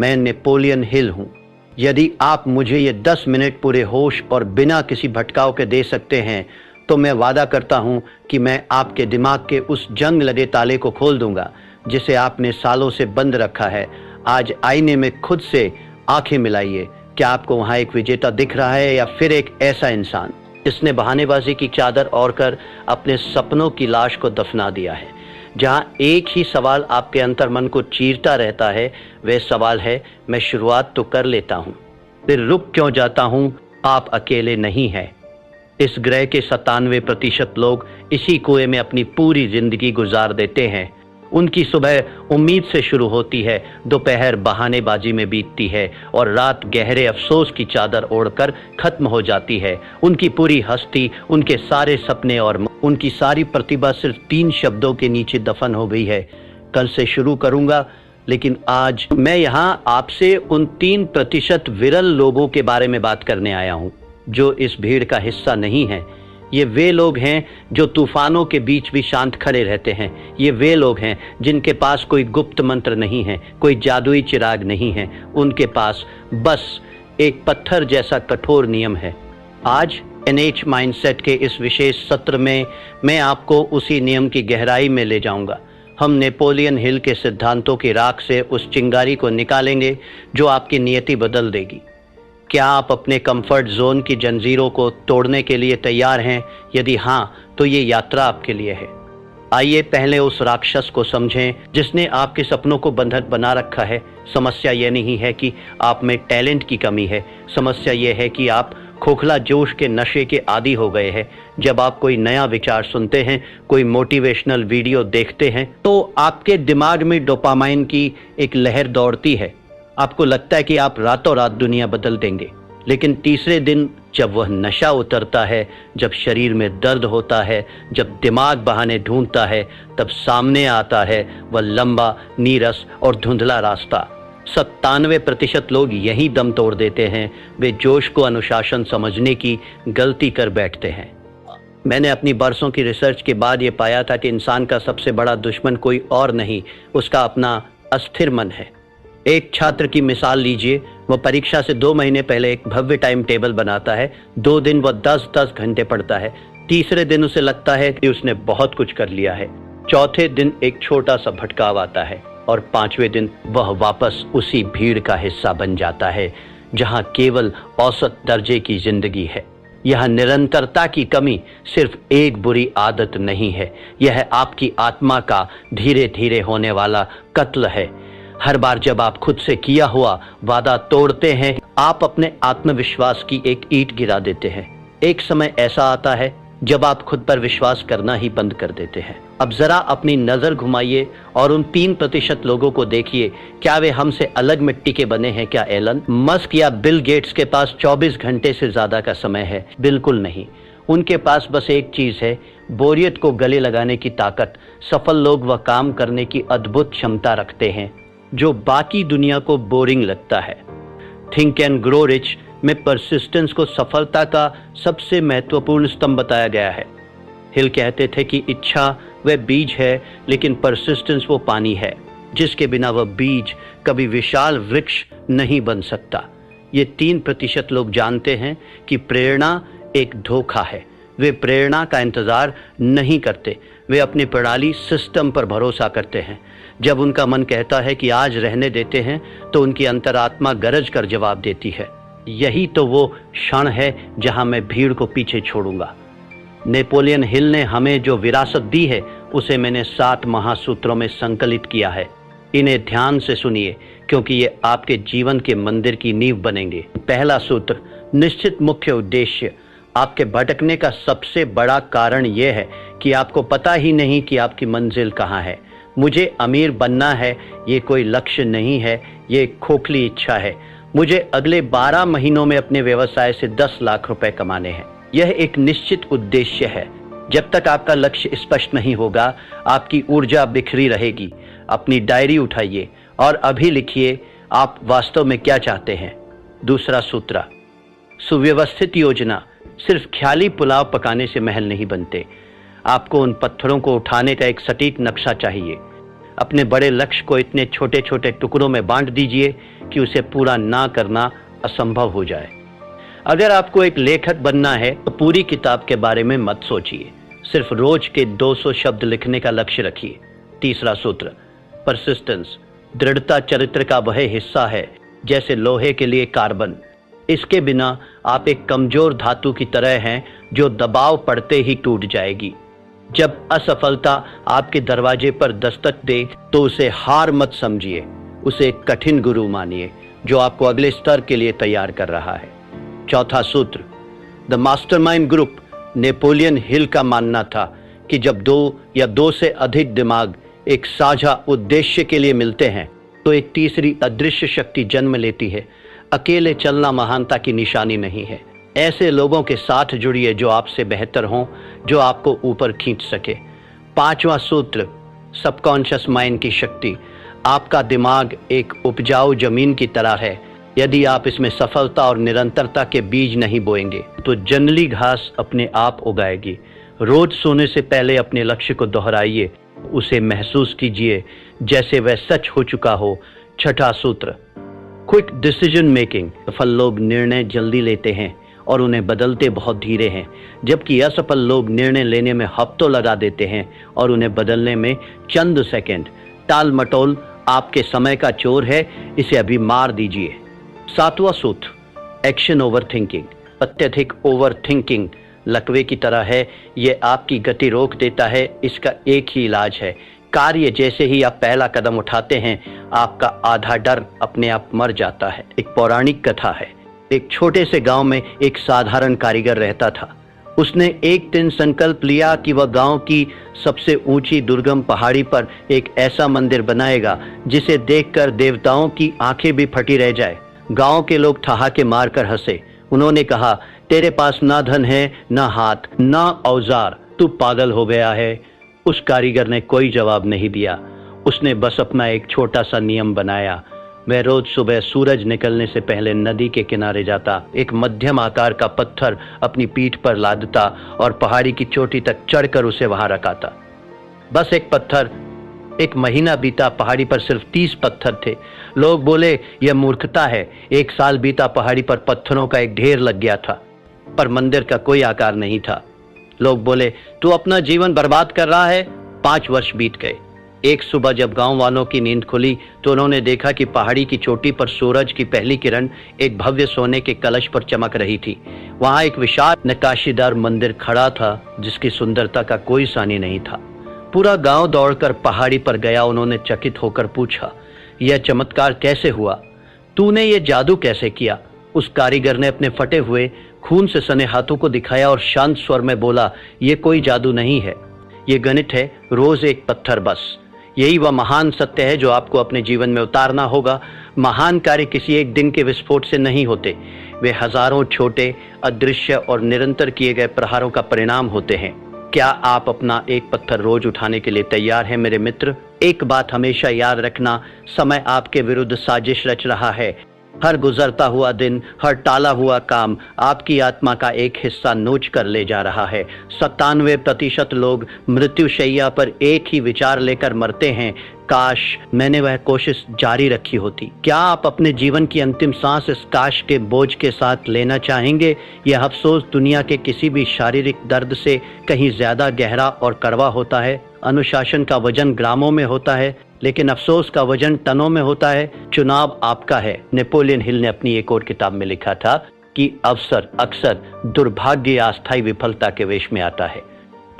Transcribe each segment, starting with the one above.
मैं Napoleon Hill हूँ। यदि आप मुझे ये 10 मिनट पूरे होश और बिना किसी भटकाव के दे सकते हैं तो मैं वादा करता हूँ कि मैं आपके दिमाग के उस जंग लगे ताले को खोल दूंगा जिसे आपने सालों से बंद रखा है। आज आईने में खुद से आंखें मिलाइए। क्या आपको वहाँ एक विजेता दिख रहा है या फिर एक ऐसा इंसान जिसने बहानेबाजी की चादर ओढ़कर अपने सपनों की लाश को दफना दिया है? जहाँ एक ही सवाल आपके अंतर्मन को चीरता रहता है, वह सवाल है, मैं शुरुआत तो कर लेता हूँ, फिर रुक क्यों जाता हूँ? आप अकेले नहीं हैं। इस ग्रह के 97% लोग इसी कुएं में अपनी पूरी जिंदगी गुजार देते हैं। उनकी सुबह उम्मीद से शुरू होती है, दोपहर बहानेबाजी में बीतती है और रात गहरे अफसोस की चादर ओढ़कर खत्म हो जाती है। उनकी पूरी हस्ती, उनके सारे सपने और उनकी सारी प्रतिभा सिर्फ 3 शब्दों के नीचे दफन हो गई है, कल से शुरू करूंगा। लेकिन आज मैं यहाँ आपसे उन 3% विरल लोगों के बारे में बात करने आया हूँ जो इस भीड़ का हिस्सा नहीं है। ये वे लोग हैं जो तूफानों के बीच भी शांत खड़े रहते हैं। ये वे लोग हैं जिनके पास कोई गुप्त मंत्र नहीं है, कोई जादुई चिराग नहीं है। उनके पास बस एक पत्थर जैसा कठोर नियम है। आज एनएच माइंडसेट के इस विशेष सत्र में मैं आपको उसी नियम की गहराई में ले जाऊंगा। हम नेपोलियन हिल के सिद्धांतों की राख से उस चिंगारी को निकालेंगे जो आपकी नियति बदल देगी। क्या आप अपने कंफर्ट जोन की जंजीरों को तोड़ने के लिए तैयार हैं? यदि हाँ, तो ये यात्रा आपके लिए है। आइए पहले उस राक्षस को समझें जिसने आपके सपनों को बंधक बना रखा है। समस्या ये नहीं है कि आप में टैलेंट की कमी है, समस्या ये है कि आप खोखला जोश के नशे के आदी हो गए हैं। जब आप कोई नया विचार सुनते हैं, कोई मोटिवेशनल वीडियो देखते हैं, तो आपके दिमाग में डोपामाइन की एक लहर दौड़ती है। आपको लगता है कि आप रातों रात दुनिया बदल देंगे। लेकिन तीसरे दिन जब वह नशा उतरता है, जब शरीर में दर्द होता है, जब दिमाग बहाने ढूंढता है, तब सामने आता है वह लंबा, नीरस और धुंधला रास्ता। 97% लोग यही दम तोड़ देते हैं। वे जोश को अनुशासन समझने की गलती कर बैठते हैं। मैंने अपनी बरसों की रिसर्च के बाद ये पाया था कि इंसान का सबसे बड़ा दुश्मन कोई और नहीं, उसका अपना अस्थिर मन है। एक छात्र की मिसाल लीजिए। वह परीक्षा से 2 महीने पहले एक भव्य टाइम टेबल बनाता है। 2 दिन वह 10-10 घंटे पढ़ता है। तीसरे दिन उसे लगता है कि उसने बहुत कुछ कर लिया है। चौथे दिन एक छोटा सा भटकाव आता है और 5वें दिन वह वापस उसी भीड़ का हिस्सा बन जाता है जहां केवल औसत दर्जे की जिंदगी है। यह निरंतरता की कमी सिर्फ एक बुरी आदत नहीं है, यह आपकी आत्मा का धीरे धीरे होने वाला कत्ल है। हर बार जब आप खुद से किया हुआ वादा तोड़ते हैं, आप अपने आत्मविश्वास की एक ईंट गिरा देते हैं। एक समय ऐसा आता है जब आप खुद पर विश्वास करना ही बंद कर देते हैं। अब जरा अपनी नजर घुमाइए और उन 3% लोगों को देखिए। क्या वे हमसे अलग मिट्टी के बने हैं? क्या एलन मस्क या बिल गेट्स के पास 24 घंटे से ज्यादा का समय है? बिल्कुल नहीं। उनके पास बस एक चीज है, बोरियत को गले लगाने की ताकत। सफल लोग वह काम करने की अद्भुत क्षमता रखते हैं जो बाकी दुनिया को बोरिंग लगता है। थिंक एंड ग्रो रिच में परसिस्टेंस को सफलता का सबसे महत्वपूर्ण स्तंभ बताया गया है। हिल कहते थे कि इच्छा वह बीज है, लेकिन परसिस्टेंस वो पानी है जिसके बिना वह बीज कभी विशाल वृक्ष नहीं बन सकता। ये 3% लोग जानते हैं कि प्रेरणा एक धोखा है। वे प्रेरणा का इंतजार नहीं करते, वे अपनी प्रणाली सिस्टम पर भरोसा करते हैं। जब उनका मन कहता है कि आज रहने देते हैं, तो उनकी अंतरात्मा गरज कर जवाब देती है, यही तो वो क्षण है जहां मैं भीड़ को पीछे छोड़ूंगा। नेपोलियन हिल ने हमें जो विरासत दी है उसे मैंने 7 महासूत्रों में संकलित किया है। इन्हें ध्यान से सुनिए क्योंकि ये आपके जीवन के मंदिर की नींव बनेंगे। पहला सूत्र, निश्चित मुख्य उद्देश्य। आपके भटकने का सबसे बड़ा कारण यह है कि आपको पता ही नहीं कि आपकी मंजिल कहाँ है। मुझे अमीर बनना है, ये कोई लक्ष्य नहीं है, ये एक खोखली इच्छा है। मुझे अगले 12 महीनों में अपने व्यवसाय से 10 लाख रुपए कमाने हैं। यह एक निश्चित उद्देश्य है। जब तक आपका लक्ष्य स्पष्ट नहीं होगा, आपकी ऊर्जा बिखरी रहेगी। अपनी डायरी उठाइए और अभी लिखिए आप वास्तव में क्या चाहते हैं। दूसरा सूत्र, सुव्यवस्थित योजना। सिर्फ ख्याली पुलाव पकाने से महल नहीं बनते। आपको उन पत्थरों को उठाने का एक सटीक नक्शा चाहिए। अपने बड़े लक्ष्य को इतने छोटे छोटे टुकड़ों में बांट दीजिए कि उसे पूरा ना करना असंभव हो जाए। अगर आपको एक लेखक बनना है तो पूरी किताब के बारे में मत सोचिए, सिर्फ रोज के 200 शब्द लिखने का लक्ष्य रखिए। तीसरा सूत्र, परसिस्टेंस। दृढ़ता चरित्र का वह हिस्सा है जैसे लोहे के लिए कार्बन। इसके बिना आप एक कमजोर धातु की तरह हैं जो दबाव पड़ते ही टूट जाएगी। जब असफलता आपके दरवाजे पर दस्तक दे तो उसे हार मत समझिए, उसे एक कठिन गुरु मानिए जो आपको अगले स्तर के लिए तैयार कर रहा है। चौथा सूत्र, the mastermind group. Napoleon Hill का मानना था कि जब दो या दो से अधिक दिमाग एक साझा उद्देश्य के लिए मिलते हैं तो एक तीसरी अदृश्य शक्ति जन्म लेती है। अकेले चलना महानता की निशानी नहीं है। ऐसे लोगों के साथ जुड़िए जो आपसे बेहतर हों, जो आपको ऊपर खींच सके। पांचवा सूत्र, सबकॉन्शियस माइंड की शक्ति। आपका दिमाग एक उपजाऊ जमीन की तरह है। यदि आप इसमें सफलता और निरंतरता के बीज नहीं बोएंगे तो जंगली घास अपने आप उगाएगी। रोज सोने से पहले अपने लक्ष्य को दोहराइए, उसे महसूस कीजिए जैसे वह सच हो चुका हो। छठा सूत्र, क्विक डिसीजन मेकिंग। सफल लोग निर्णय जल्दी लेते हैं और उन्हें बदलते बहुत धीरे हैं, जबकि असफल लोग निर्णय लेने में हफ्तों लगा देते हैं और उन्हें बदलने में चंद सेकंड। टाल मटोल आपके समय का चोर है, इसे अभी मार दीजिए। सातवां सूत्र, एक्शन ओवर थिंकिंग। अत्यधिक ओवर थिंकिंग लकवे की तरह है, ये आपकी गति रोक देता है। इसका एक ही इलाज है, कार्य। जैसे ही आप पहला कदम उठाते हैं आपका आधा डर अपने आप मर जाता है। एक पौराणिक कथा है। एक छोटे से गांव में एक साधारण कारीगर रहता था। उसने एक दिन संकल्प लिया कि वह गांव की सबसे ऊंची दुर्गम पहाड़ी पर एक ऐसा मंदिर बनाएगा जिसे देखकर देवताओं की आंखें भी फटी रह जाए। गांव के लोग ठहाके मारकर हंसे। उन्होंने कहा, तेरे पास ना धन है, ना हाथ, ना औजार, तू पागल हो गया है। उस कारीगर ने कोई जवाब नहीं दिया। उसने बस अपना एक छोटा सा नियम बनाया। वह रोज सुबह सूरज निकलने से पहले नदी के किनारे जाता, एक मध्यम आकार का पत्थर अपनी पीठ पर लादता और पहाड़ी की चोटी तक चढ़कर उसे वहां रखाता। बस एक पत्थर। एक महीना बीता, पहाड़ी पर सिर्फ 30 पत्थर थे। लोग बोले, यह मूर्खता है। एक साल बीता, पहाड़ी पर पत्थरों का एक ढेर लग गया था, पर मंदिर का कोई आकार नहीं था। लोग बोले, तू अपना जीवन बर्बाद कर रहा है। 5 वर्ष बीत गए। एक सुबह जब गांव वालों की नींद खुली तो उन्होंने देखा कि पहाड़ी की चोटी पर सूरज की पहली किरण एक भव्य सोने के कलश पर चमक रही थी। वहां एक विशाल नक्काशीदार मंदिर खड़ा था जिसकी सुंदरता का कोई सानी नहीं था। पूरा गांव दौड़कर पहाड़ी पर गया। उन्होंने चकित होकर पूछा, यह चमत्कार कैसे हुआ? तूने ये जादू कैसे किया? उस कारीगर ने अपने फटे हुए खून से सने हाथों को दिखाया और शांत स्वर में बोला, ये कोई जादू नहीं है, ये गणित है। रोज एक पत्थर बस। यही वह महान सत्य है जो आपको अपने जीवन में उतारना होगा। महान कार्य किसी एक दिन के विस्फोट से नहीं होते, वे हजारों छोटे, अदृश्य और निरंतर किए गए प्रहारों का परिणाम होते हैं। क्या आप अपना एक पत्थर रोज उठाने के लिए तैयार हैं मेरे मित्र? एक बात हमेशा याद रखना, समय आपके विरुद्ध साजिश रच रहा है। हर गुजरता हुआ दिन, हर टाला हुआ काम आपकी आत्मा का एक हिस्सा नोच कर ले जा रहा है। 97% लोग मृत्युशैया पर एक ही विचार लेकर मरते हैं, काश मैंने वह कोशिश जारी रखी होती। क्या आप अपने जीवन की अंतिम सांस इस काश के बोझ के साथ लेना चाहेंगे? यह अफसोस दुनिया के किसी भी शारीरिक दर्द से कहीं ज्यादा गहरा और कड़वा होता है। अनुशासन का वजन ग्रामों में होता है, लेकिन अफसोस का वजन टनों में होता है। चुनाव आपका है। नेपोलियन हिल ने अपनी एक और किताब में लिखा था कि अवसर अक्सर दुर्भाग्य या अस्थायी विफलता के वेश में आता है।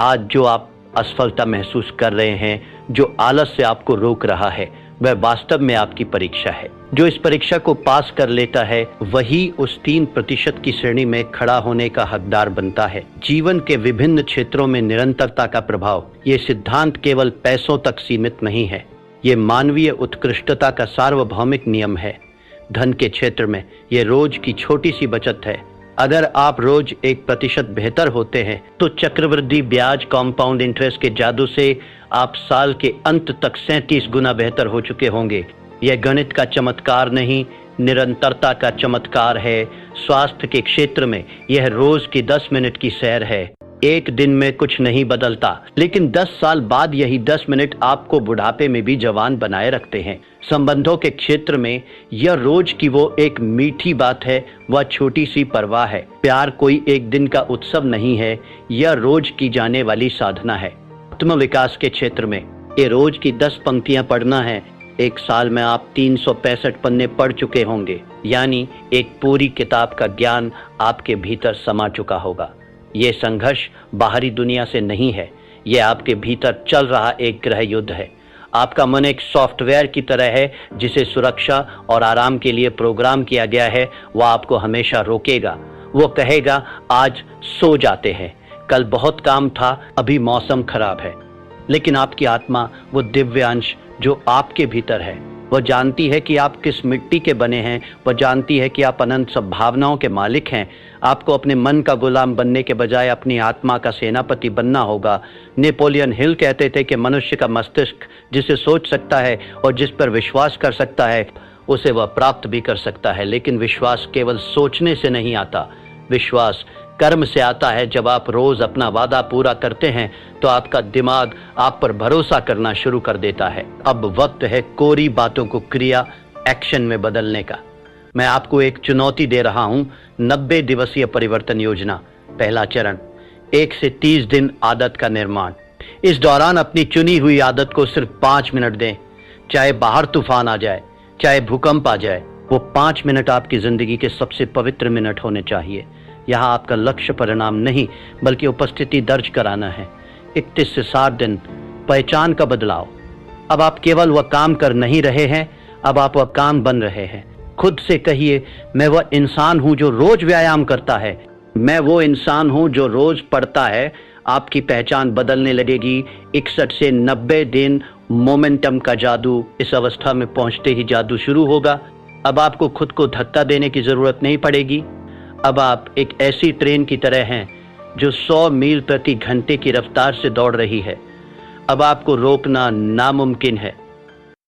आज जो आप असफलता महसूस कर रहे हैं, जो आलस से आपको रोक रहा है, वह वास्तव में आपकी परीक्षा है। जो इस परीक्षा को पास कर लेता है वही उस 3% की श्रेणी में खड़ा होने का हकदार बनता है। जीवन के विभिन्न क्षेत्रों में निरंतरता का प्रभाव, ये सिद्धांत केवल पैसों तक सीमित नहीं है, ये मानवीय उत्कृष्टता का सार्वभौमिक नियम है। धन के क्षेत्र में ये रोज की छोटी सी बचत है। अगर आप रोज 1% बेहतर होते हैं तो चक्रवृद्धि ब्याज कॉम्पाउंड इंटरेस्ट के जादू से आप साल के अंत तक 37 गुना बेहतर हो चुके होंगे। यह गणित का चमत्कार नहीं, निरंतरता का चमत्कार है। स्वास्थ्य के क्षेत्र में यह रोज की 10 मिनट की सैर है। एक दिन में कुछ नहीं बदलता, लेकिन 10 साल बाद यही 10 मिनट आपको बुढ़ापे में भी जवान बनाए रखते हैं। संबंधों के क्षेत्र में यह रोज की वो एक मीठी बात है, वह छोटी सी परवाह है। प्यार कोई एक दिन का उत्सव नहीं है, यह रोज की जाने वाली साधना है। आत्म विकास के क्षेत्र में ये रोज की 10 पंक्तियां पढ़ना है। एक साल में आप 365 पन्ने पढ़ चुके होंगे, यानी एक पूरी किताब का ज्ञान आपके भीतर समा चुका होगा। ये संघर्ष बाहरी दुनिया से नहीं है, ये आपके भीतर चल रहा एक गृह युद्ध है। आपका मन एक सॉफ्टवेयर की तरह है जिसे सुरक्षा और आराम के लिए प्रोग्राम किया गया है। वह आपको हमेशा रोकेगा। वो कहेगा आज सो जाते हैं, कल बहुत काम था, अभी मौसम खराब है। लेकिन आपकी आत्मा, वो दिव्य अंश जो आपके भीतर है, वह जानती है कि आप किस मिट्टी के बने हैं। वह जानती है कि आप अनंत संभावनाओं के मालिक हैं। आपको अपने मन का गुलाम बनने के बजाय अपनी आत्मा का सेनापति बनना होगा। नेपोलियन हिल कहते थे कि मनुष्य का मस्तिष्क जिसे सोच सकता है और जिस पर विश्वास कर सकता है, उसे वह प्राप्त भी कर सकता है। लेकिन विश्वास केवल सोचने से नहीं आता, विश्वास कर्म से आता है। जब आप रोज अपना वादा पूरा करते हैं तो आपका दिमाग आप पर भरोसा करना शुरू कर देता है। अब वक्त है कोरी बातों को क्रिया, एक्शन में बदलने का। मैं आपको एक चुनौती दे रहा हूं, 90 दिवसीय परिवर्तन योजना। पहला चरण, 1 से 30 दिन आदत का निर्माण। इस दौरान अपनी चुनी हुई आदत को सिर्फ 5 मिनट दें। चाहे बाहर तूफान आ जाए, चाहे भूकंप आ जाए, वो 5 मिनट आपकी जिंदगी के सबसे पवित्र मिनट होने चाहिए। यहाँ आपका लक्ष्य परिणाम नहीं, बल्कि उपस्थिति दर्ज कराना है। 31 से 60 दिन, पहचान का बदलाव। अब आप केवल वह काम कर नहीं रहे हैं, अब आप वह काम बन रहे हैं। खुद से कहिए, मैं वह इंसान हूं जो रोज व्यायाम करता है, मैं वो इंसान हूं जो रोज पढ़ता है। आपकी पहचान बदलने लगेगी। 61 से 90 दिन मोमेंटम का जादू। इस अवस्था में पहुंचते ही जादू शुरू होगा। अब आपको खुद को धक्का देने की जरूरत नहीं पड़ेगी। अब आप एक ऐसी ट्रेन की तरह हैं जो 100 मील प्रति घंटे की रफ्तार से दौड़ रही है। अब आपको रोकना नामुमकिन है।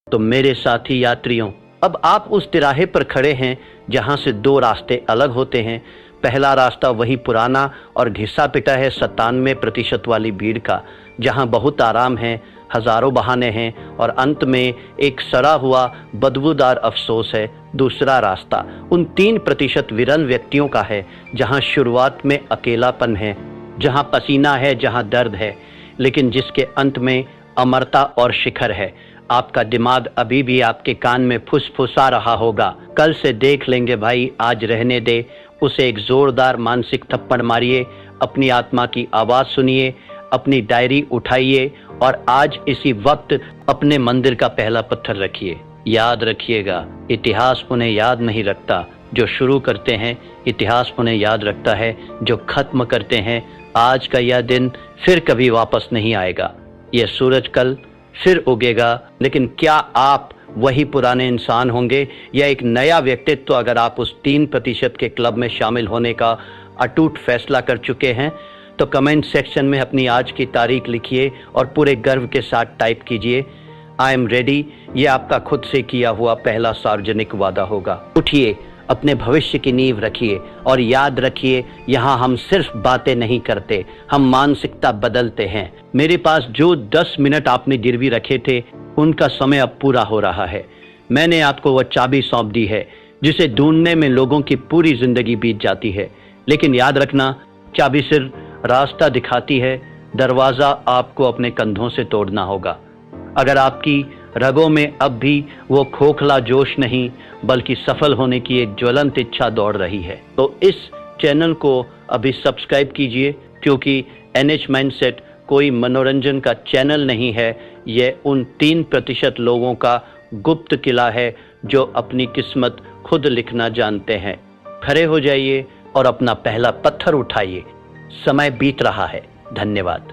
तो मेरे साथी यात्रियों, अब आप उस तिराहे पर खड़े हैं जहां से 2 रास्ते अलग होते हैं। पहला रास्ता वही पुराना और घिसा पिटा है 97% वाली भीड़ का, जहां बहुत आराम है, हजारों बहाने हैं और अंत में एक सड़ा हुआ बदबूदार अफसोस है। दूसरा रास्ता उन 3% विरल व्यक्तियों का है जहां शुरुआत में अकेलापन है, जहां पसीना है, जहां दर्द है, लेकिन जिसके अंत में अमरता और शिखर है। आपका दिमाग अभी भी आपके कान में फुसफुसा रहा होगा, कल से देख लेंगे भाई, आज रहने दे। उसे एक जोरदार मानसिक थप्पड़ मारिए, अपनी आत्मा की आवाज सुनिए, अपनी डायरी उठाइए और आज इसी वक्त अपने मंदिर का पहला पत्थर रखिए। याद रखिएगा, इतिहास उन्हें याद नहीं रखता जो शुरू करते हैं, इतिहास उन्हें याद रखता है जो खत्म करते हैं। आज का यह दिन फिर कभी वापस नहीं आएगा। यह सूरज कल फिर उगेगा, लेकिन क्या आप वही पुराने इंसान होंगे या एक नया व्यक्तित्व? अगर आप उस 3% के क्लब में शामिल होने का अटूट फैसला कर चुके हैं तो कमेंट सेक्शन में अपनी आज की तारीख लिखिए और पूरे गर्व के साथ टाइप कीजिए, आई एम रेडी। ये आपका खुद से किया हुआ पहला सार्वजनिक वादा होगा। उठिए, अपने भविष्य की नींव रखिए और याद रखिए, यहाँ हम सिर्फ बातें नहीं करते, हम मानसिकता बदलते हैं। मेरे पास जो 10 मिनट आपने गिरवी रखे थे, उनका समय अब पूरा हो रहा है। मैंने आपको वह चाबी सौंप दी है जिसे ढूंढने में लोगों की पूरी जिंदगी बीत जाती है। लेकिन याद रखना, चाबी सिर्फ रास्ता दिखाती है, दरवाजा आपको अपने कंधों से तोड़ना होगा। अगर आपकी रगों में अब भी वो खोखला जोश नहीं, बल्कि सफल होने की एक ज्वलंत इच्छा दौड़ रही है, तो इस चैनल को अभी सब्सक्राइब कीजिए, क्योंकि NH माइंडसेट कोई मनोरंजन का चैनल नहीं है। यह उन 3% लोगों का गुप्त किला है जो अपनी किस्मत खुद लिखना जानते हैं। खड़े हो जाइए और अपना पहला पत्थर उठाइए। समय बीत रहा है। धन्यवाद।